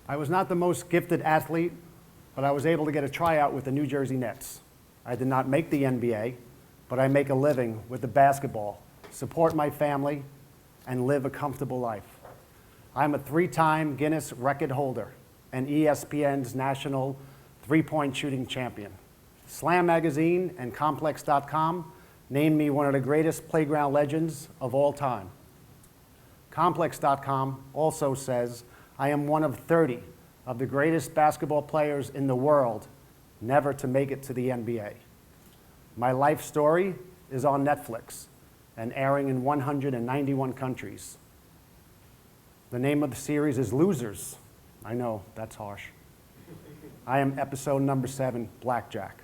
I was not the most gifted athlete, but I was able to get a tryout with the New Jersey Nets. I did not make the NBA, but I make a living with the basketball, support my family, and live a comfortable life. I'm a 3-time Guinness record holder and ESPN's national three-point shooting champion. Slam Magazine and Complex.com named me one of the greatest playground legends of all time. Complex.com also says I am one of 30 of the greatest basketball players in the world never to make it to the NBA. My life story is on Netflix and airing in 191 countries. The name of the series is Losers. I know, that's harsh. I am episode number 7, Blackjack.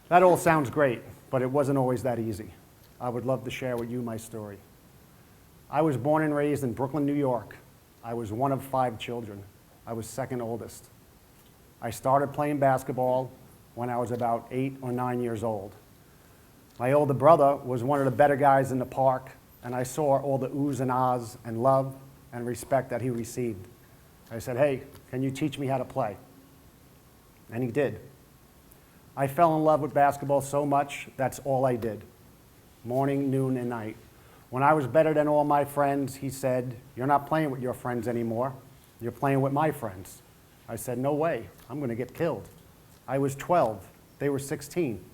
That all sounds great, but it wasn't always that easy. I would love to share with you my story. I was born and raised in Brooklyn, New York. I was one of 5 children. I was second oldest. I started playing basketball when I was about 8 or 9 years old. My older brother was one of the better guys in the park, and I saw all the oohs and ahs and love and respect that he received. I said, hey, can you teach me how to play? And he did. I fell in love with basketball so much, that's all I did, morning, noon, and night. When I was better than all my friends, he said, you're not playing with your friends anymore, you're playing with my friends. I said, no way, I'm going to get killed. I was 12, they were 16.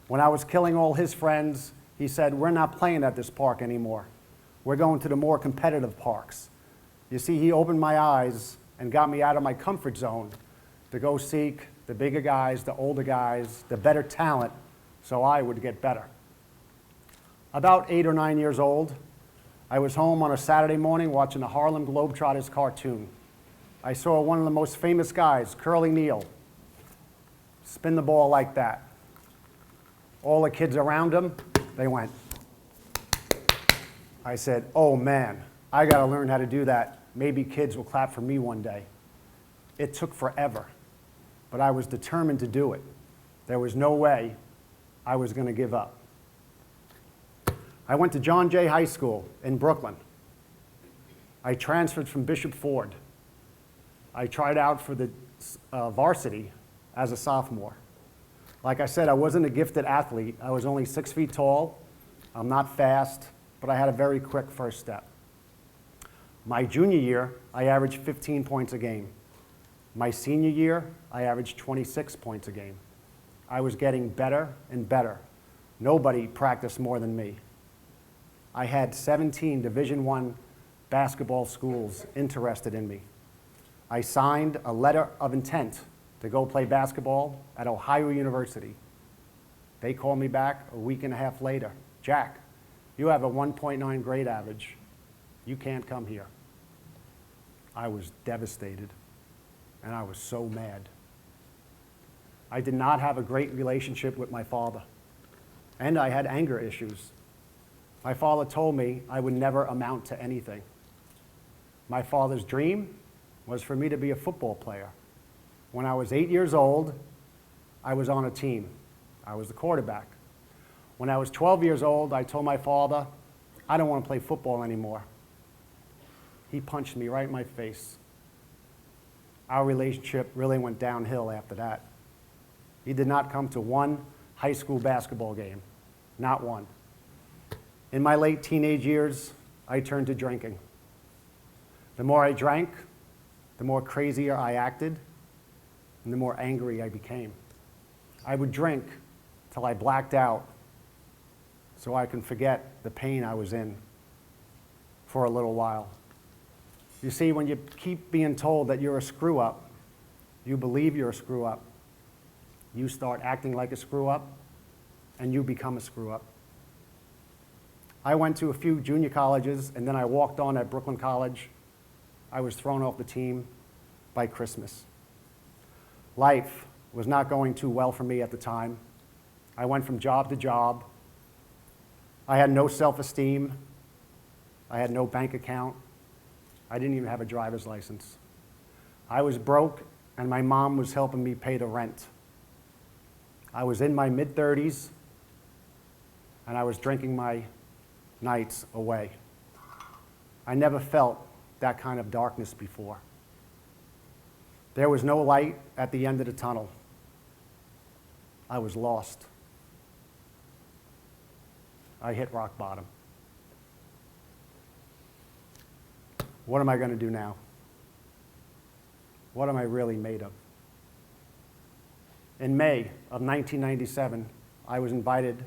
When I was killing all his friends, he said, we're not playing at this park anymore. We're going to the more competitive parks. You see, he opened my eyes and got me out of my comfort zone to go seek the bigger guys, the older guys, the better talent, so I would get better. About 8 or 9 years old, I was home on a Saturday morning watching the Harlem Globetrotters cartoon. I saw one of the most famous guys, Curly Neal, spin the ball like that. All the kids around him, they went. I said, oh man, I got to learn how to do that. Maybe kids will clap for me one day. It took forever, but I was determined to do it. There was no way I was going to give up. I went to John Jay High School in Brooklyn. I transferred from Bishop Ford. I tried out for the varsity as a sophomore. Like I said, I wasn't a gifted athlete. I was only 6 feet tall. I'm not fast, but I had a very quick first step. My junior year, I averaged 15 points a game. My senior year, I averaged 26 points a game. I was getting better and better. Nobody practiced more than me. I had 17 Division I basketball schools interested in me. I signed a letter of intent to go play basketball at Ohio University. They called me back a week and a half later. Jack, you have a 1.9 grade average. You can't come here. I was devastated, and I was so mad. I did not have a great relationship with my father, and I had anger issues. My father told me I would never amount to anything. My father's dream was for me to be a football player. When I was 8 years old, I was on a team. I was the quarterback. When I was 12 years old, I told my father, I don't want to play football anymore. He punched me right in my face. Our relationship really went downhill after that. He did not come to one high school basketball game, not one. In my late teenage years, I turned to drinking. The more I drank, the more crazier I acted, and the more angry I became. I would drink till I blacked out so I can forget the pain I was in for a little while. You see, when you keep being told that you're a screw-up, you believe you're a screw-up, you start acting like a screw-up, and you become a screw-up. I went to a few junior colleges, and then I walked on at Brooklyn College. I was thrown off the team by Christmas. Life was not going too well for me at the time. I went from job to job. I had no self-esteem. I had no bank account. I didn't even have a driver's license. I was broke, and my mom was helping me pay the rent. I was in my mid-30s, and I was drinking my nights away. I never felt that kind of darkness before. There was no light at the end of the tunnel. I was lost. I hit rock bottom. What am I going to do now? What am I really made of? In May of 1997, I was invited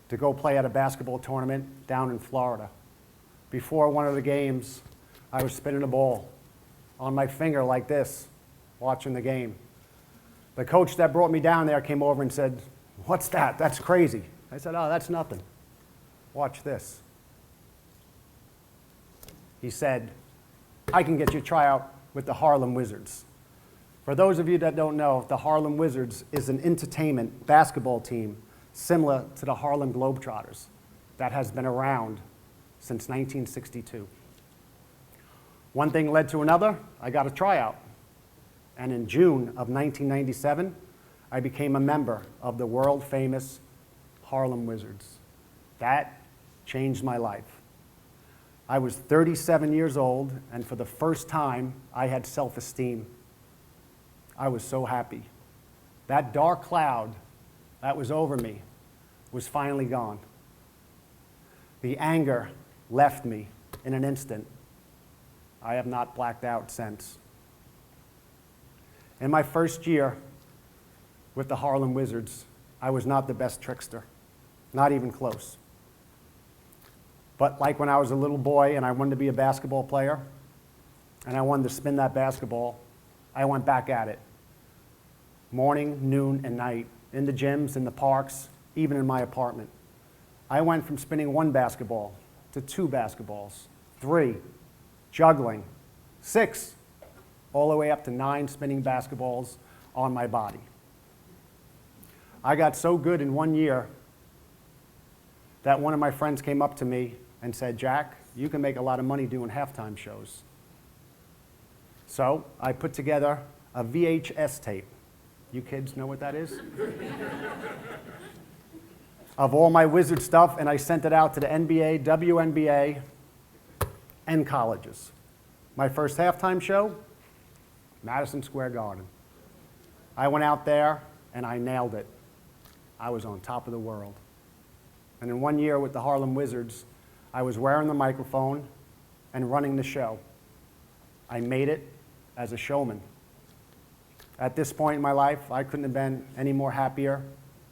to go play at a basketball tournament down in Florida. Before one of the games, I was spinning a ball on my finger like this, watching the game. The coach that brought me down there came over and said, "What's that? That's crazy." I said, "Oh, that's nothing. Watch this." He said, "I can get you a tryout with the Harlem Wizards." For those of you that don't know, the Harlem Wizards is an entertainment basketball team similar to the Harlem Globetrotters that has been around since 1962. One thing led to another. I got a tryout. And in June of 1997, I became a member of the world-famous Harlem Wizards. That changed my life. I was 37 years old, and for the first time, I had self-esteem. I was so happy. That dark cloud that was over me was finally gone. The anger left me in an instant. I have not blacked out since. In my first year with the Harlem Wizards, I was not the best trickster, not even close. But like when I was a little boy and I wanted to be a basketball player, and I wanted to spin that basketball, I went back at it. Morning, noon, and night, in the gyms, in the parks, even in my apartment. I went from spinning one basketball to 2 basketballs, 3, juggling, 6, all the way up to 9 spinning basketballs on my body. I got so good in 1 year that one of my friends came up to me and said, "Jack, you can make a lot of money doing halftime shows." So I put together a VHS tape. You kids know what that is? Of all my Wizard stuff, and I sent it out to the NBA, WNBA, and colleges. My first halftime show, Madison Square Garden. I went out there and I nailed it. I was on top of the world. And in 1 year with the Harlem Wizards, I was wearing the microphone and running the show. I made it as a showman. At this point in my life, I couldn't have been any more happier.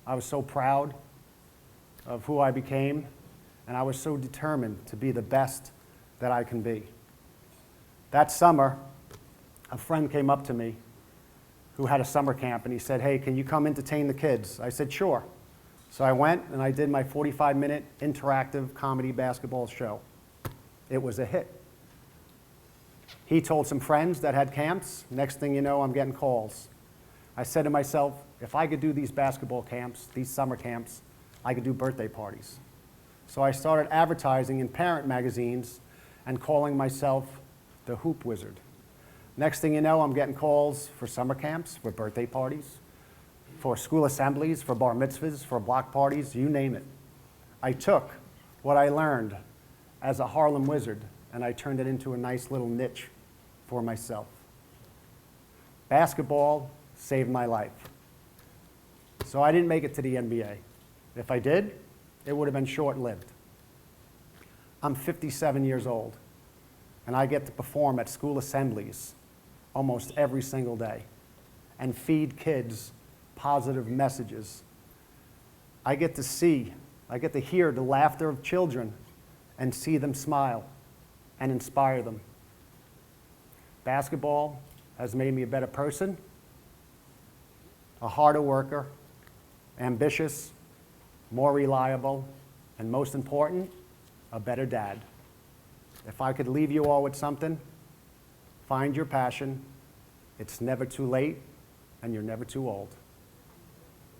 I was so proud of who I became, and I was so determined to be the best that I can be. That summer, a friend came up to me who had a summer camp, and he said, "Hey, can you come entertain the kids?" I said, "Sure." So I went and I did my 45-minute interactive comedy basketball show. It was a hit. He told some friends that had camps. Next thing you know, I'm getting calls. I said to myself, if I could do these basketball camps, these summer camps, I could do birthday parties. So I started advertising in parent magazines and calling myself the Hoop Wizard. Next thing you know, I'm getting calls for summer camps, for birthday parties, for school assemblies, for bar mitzvahs, for block parties, you name it. I took what I learned as a Harlem Wizard and I turned it into a nice little niche for myself. Basketball saved my life. So I didn't make it to the NBA. If I did, it would have been short-lived. I'm 57 years old, and I get to perform at school assemblies almost every single day and feed kids positive messages. I get to hear the laughter of children and see them smile and inspire them. Basketball has made me a better person, a harder worker, ambitious, more reliable, and most important, a better dad. If I could leave you all with something, find your passion. It's never too late, and you're never too old.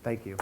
Thank you.